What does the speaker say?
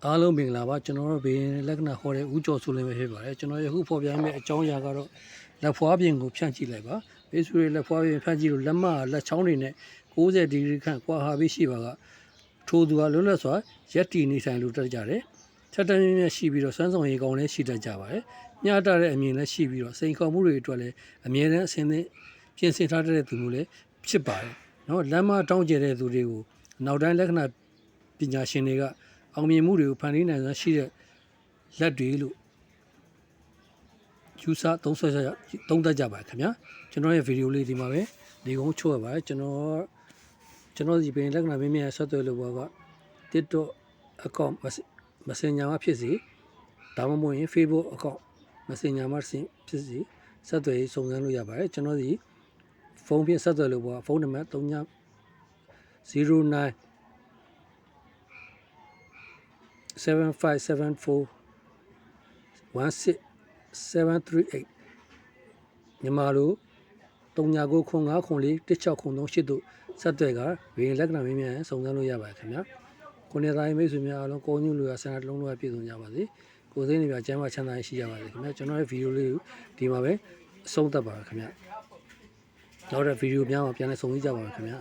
အားလုံးမင်္ဂလာပါကျွန်တော်တို့ဘေးလက္ခဏာဟောတဲ့ဦးကျော်ဆိုလင်းပဲဖြစ်ပါတယ်ကျွန်တော်ယခုဖော်ပြမယ့်အကြောင်းအရာကတော့လက်ဖွားပြင်ကိုဖြန့်ကြည့်လိုက်ပါဘေးဆူရဲ့လက်ဖွားပြင်ဖြန့်ကြည့်လို့လက်မလက်ချောင်းတွေနဲ့60ဒီဂရီခန့်ကွာဟာပြီးရှိပါကထိုးသူကလွတ်လပ်စွာရက်တီနေထိုင်လို့တက်ကြတယ်ထက်တန်းမြင့်ရှိပြီးတော့စမ်းဆောင်ရေကောင်းလည်းရှိတတ်ကြပါတယ်ညှတာတဲ့အမြင်လည်းရှိပြီးတော့စိန်ခေါ်မှုတွေအတွက်လည်းအမြဲတမ်းအဆင်သင့်ပြင်ဆင်ထားတဲ့သူမျိုးလည်းဖြစ်ပါတယ်နော်လက်မတောင်းကျတဲ့သူတွေကိုနောက်တိုင်းလက္ခဏာပညာရှင်တွေကအောင်မြင်မှုတွေကိုဖန်တီးနိုင်စွမ်းရှိတဲ့လက်တွေလို့ယူဆသုံးသပ်ကြပါခင်ဗျာကျွန်တော်ရဲ့ဗီဒီယိုလေးဒီမှာပဲနေကုန်းချိုးရပါတယ်ကျွန်တော်ဒီပင်လက္ခဏာမင်းများဆက်သွယ်လို့ဘောက TikTok account Messenger မှာဖြစ်စီဒါမှမဟုတ်ရင် Facebook account Messenger မှာဖြစ်စီဆက်သွယ်စုံစမ်းလို့ရပါတယ်ကျွန်တော်ဒီဖုန်းဖြင့်ဆက်သွယ်လို့ဘောဖုန်းနံပါတ်3909 7574 16738မြန်မာလို399504 1603တို့ဆက်သွယ်ကဝေလက္ခဏာမင်းများစုံစမ်းလို့ရပါတယ်ခင်ဗျာကိုနေသားမိတ်ဆွေများအားလုံးကိုညွှန်လို့ရဆန္ဒလုံးလုံးပြည့်စုံကြပါစေကိုစိတ်နေပြကျမ်းမာချမ်းသာရှိကြပါစေခင်ဗျာကျွန်တော်ရဲ့ဗီဒီယိုလေးကိုဒီမှာပဲအဆုံးသတ်ပါခင်ဗျာနောက်တဲ့ဗီဒီယိုများမှာပြန်လည်ဆုံတွေ့ကြပါမယ်ခင်ဗျာ